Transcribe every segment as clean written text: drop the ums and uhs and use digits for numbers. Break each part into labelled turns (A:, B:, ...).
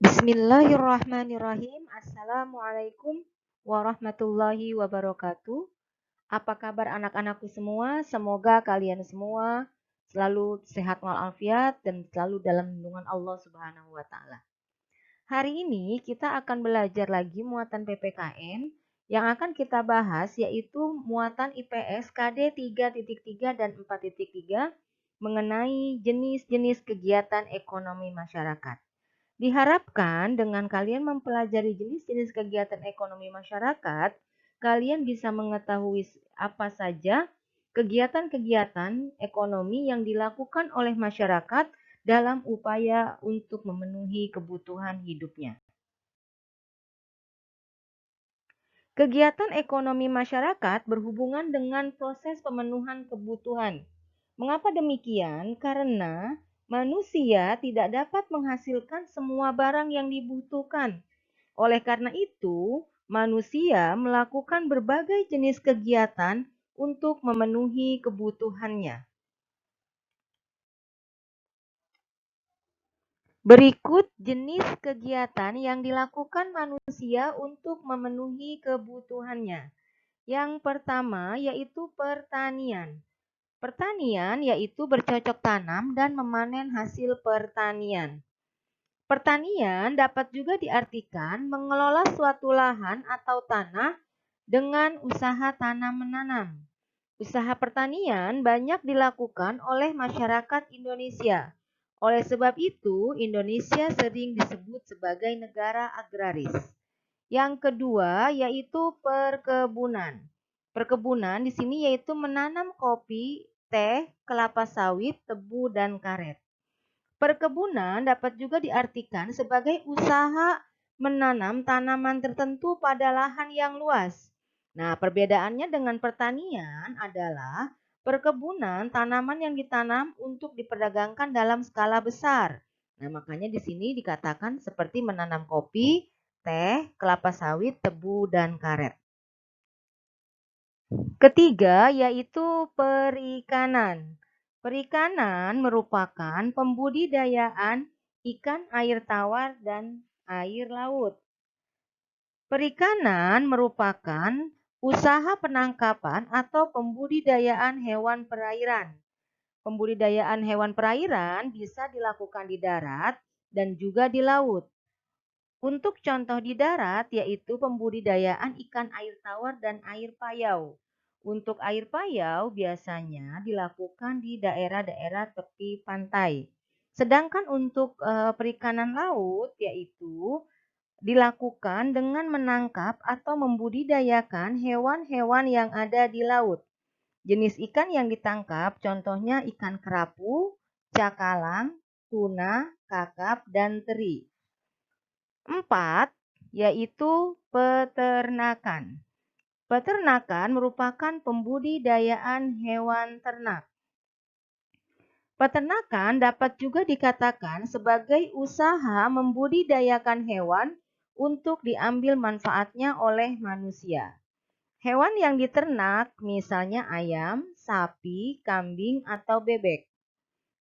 A: Bismillahirrahmanirrahim. Assalamualaikum warahmatullahi wabarakatuh. Apa kabar anak-anakku semua? Semoga kalian semua selalu sehat walafiat dan selalu dalam lindungan Allah Subhanahu wa taala. Hari ini kita akan belajar lagi muatan PPKN. Yang akan kita bahas yaitu muatan IPS KD 3.3 dan 4.3 mengenai jenis-jenis kegiatan ekonomi masyarakat. Diharapkan dengan kalian mempelajari jenis-jenis kegiatan ekonomi masyarakat, kalian bisa mengetahui apa saja kegiatan-kegiatan ekonomi yang dilakukan oleh masyarakat dalam upaya untuk memenuhi kebutuhan hidupnya. Kegiatan ekonomi masyarakat berhubungan dengan proses pemenuhan kebutuhan. Mengapa demikian? Karena manusia tidak dapat menghasilkan semua barang yang dibutuhkan. Oleh karena itu, manusia melakukan berbagai jenis kegiatan untuk memenuhi kebutuhannya. Berikut jenis kegiatan yang dilakukan manusia untuk memenuhi kebutuhannya. Yang pertama yaitu pertanian. Pertanian yaitu bercocok tanam dan memanen hasil pertanian. Pertanian dapat juga diartikan mengelola suatu lahan atau tanah dengan usaha tanam-menanam. Usaha pertanian banyak dilakukan oleh masyarakat Indonesia. Oleh sebab itu, Indonesia sering disebut sebagai negara agraris. Yang kedua yaitu perkebunan. Perkebunan di sini yaitu menanam kopi, teh, kelapa sawit, tebu, dan karet. Perkebunan dapat juga diartikan sebagai usaha menanam tanaman tertentu pada lahan yang luas. Nah, perbedaannya dengan pertanian adalah perkebunan tanaman yang ditanam untuk diperdagangkan dalam skala besar. Nah, makanya di sini dikatakan seperti menanam kopi, teh, kelapa sawit, tebu, dan karet. Ketiga yaitu perikanan. Perikanan merupakan pembudidayaan ikan air tawar dan air laut. Perikanan merupakan usaha penangkapan atau pembudidayaan hewan perairan. Pembudidayaan hewan perairan bisa dilakukan di darat dan juga di laut. Untuk contoh di darat yaitu pembudidayaan ikan air tawar dan air payau. Untuk air payau biasanya dilakukan di daerah-daerah tepi pantai. Sedangkan untuk perikanan laut yaitu dilakukan dengan menangkap atau membudidayakan hewan-hewan yang ada di laut. Jenis ikan yang ditangkap contohnya ikan kerapu, cakalang, tuna, kakap, dan teri. 4 yaitu peternakan. Peternakan merupakan pembudidayaan hewan ternak. Peternakan dapat juga dikatakan sebagai usaha membudidayakan hewan untuk diambil manfaatnya oleh manusia. Hewan yang diternak misalnya ayam, sapi, kambing, atau bebek.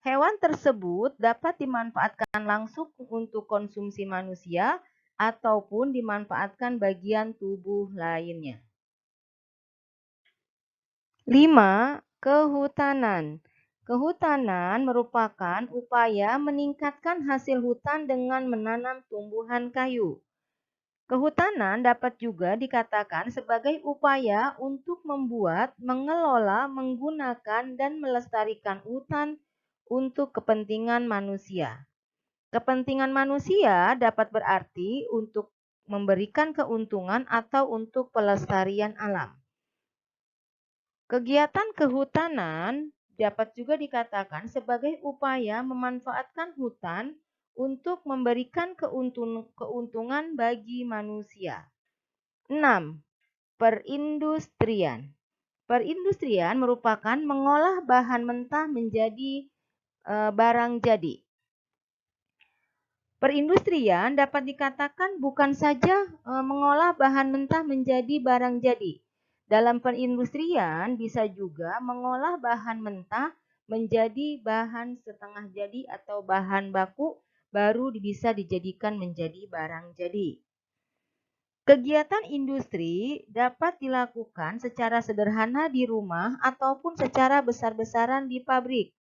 A: Hewan tersebut dapat dimanfaatkan langsung untuk konsumsi manusia ataupun dimanfaatkan bagian tubuh lainnya. 5. Kehutanan. Kehutanan merupakan upaya meningkatkan hasil hutan dengan menanam tumbuhan kayu. Kehutanan dapat juga dikatakan sebagai upaya untuk membuat, mengelola, menggunakan, dan melestarikan hutan untuk kepentingan manusia. Kepentingan manusia dapat berarti untuk memberikan keuntungan atau untuk pelestarian alam. Kegiatan kehutanan dapat juga dikatakan sebagai upaya memanfaatkan hutan untuk memberikan keuntungan bagi manusia. 6. Perindustrian. Perindustrian merupakan mengolah bahan mentah menjadi barang jadi. Perindustrian dapat dikatakan bukan saja mengolah bahan mentah menjadi barang jadi. Dalam perindustrian bisa juga mengolah bahan mentah menjadi bahan setengah jadi atau bahan baku baru bisa dijadikan menjadi barang jadi. Kegiatan industri dapat dilakukan secara sederhana di rumah ataupun secara besar-besaran di pabrik.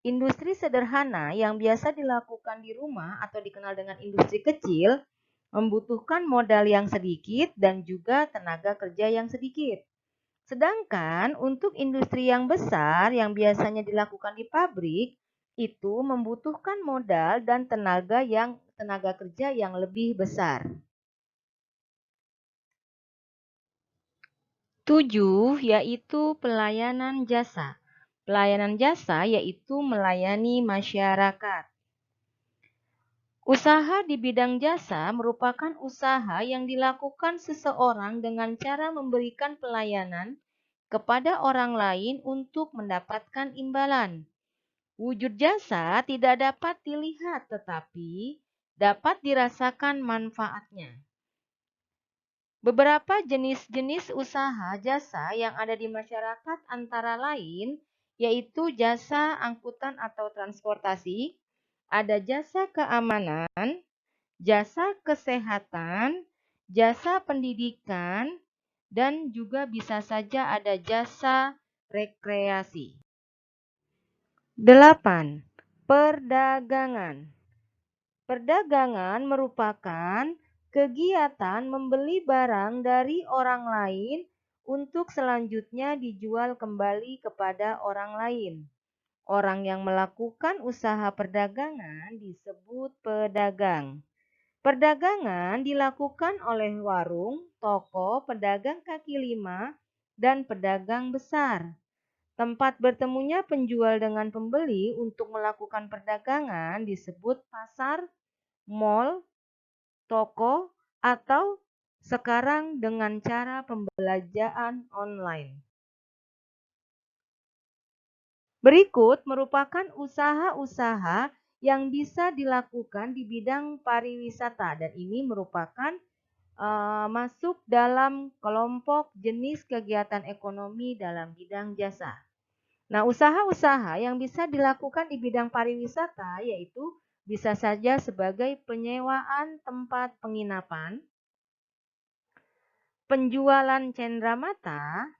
A: Industri sederhana yang biasa dilakukan di rumah atau dikenal dengan industri kecil membutuhkan modal yang sedikit dan juga tenaga kerja yang sedikit. Sedangkan untuk industri yang besar yang biasanya dilakukan di pabrik itu membutuhkan modal dan tenaga kerja yang lebih besar. 7 yaitu pelayanan jasa. Pelayanan jasa yaitu melayani masyarakat. Usaha di bidang jasa merupakan usaha yang dilakukan seseorang dengan cara memberikan pelayanan kepada orang lain untuk mendapatkan imbalan. Wujud jasa tidak dapat dilihat tetapi dapat dirasakan manfaatnya. Beberapa jenis-jenis usaha jasa yang ada di masyarakat antara lain yaitu jasa angkutan atau transportasi, ada jasa keamanan, jasa kesehatan, jasa pendidikan, dan juga bisa saja ada jasa rekreasi. 8. Perdagangan. Perdagangan merupakan kegiatan membeli barang dari orang lain untuk selanjutnya dijual kembali kepada orang lain. Orang yang melakukan usaha perdagangan disebut pedagang. Perdagangan dilakukan oleh warung, toko, pedagang kaki lima, dan pedagang besar. Tempat bertemunya penjual dengan pembeli untuk melakukan perdagangan disebut pasar, mal, toko, atau sekarang dengan cara pembelanjaan online. Berikut merupakan usaha-usaha yang bisa dilakukan di bidang pariwisata dan ini merupakan masuk dalam kelompok jenis kegiatan ekonomi dalam bidang jasa. Nah, usaha-usaha yang bisa dilakukan di bidang pariwisata yaitu bisa saja sebagai penyewaan tempat penginapan, penjualan cenderamata,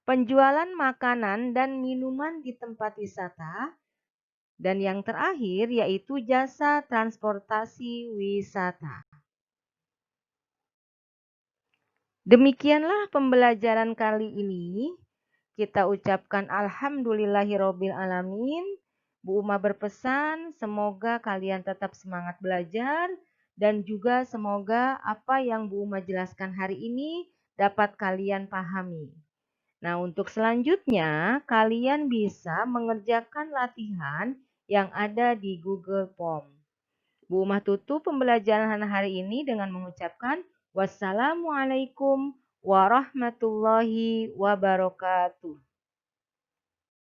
A: penjualan makanan dan minuman di tempat wisata, dan yang terakhir yaitu jasa transportasi wisata. Demikianlah pembelajaran kali ini. Kita ucapkan alhamdulillahirabbil alamin. Bu Uma berpesan semoga kalian tetap semangat belajar dan juga semoga apa yang Bu Uma jelaskan hari ini dapat kalian pahami. Nah, untuk selanjutnya kalian bisa mengerjakan latihan yang ada di Google Form. Bu Uma tutup pembelajaran hari ini dengan mengucapkan wassalamualaikum warahmatullahi wabarakatuh.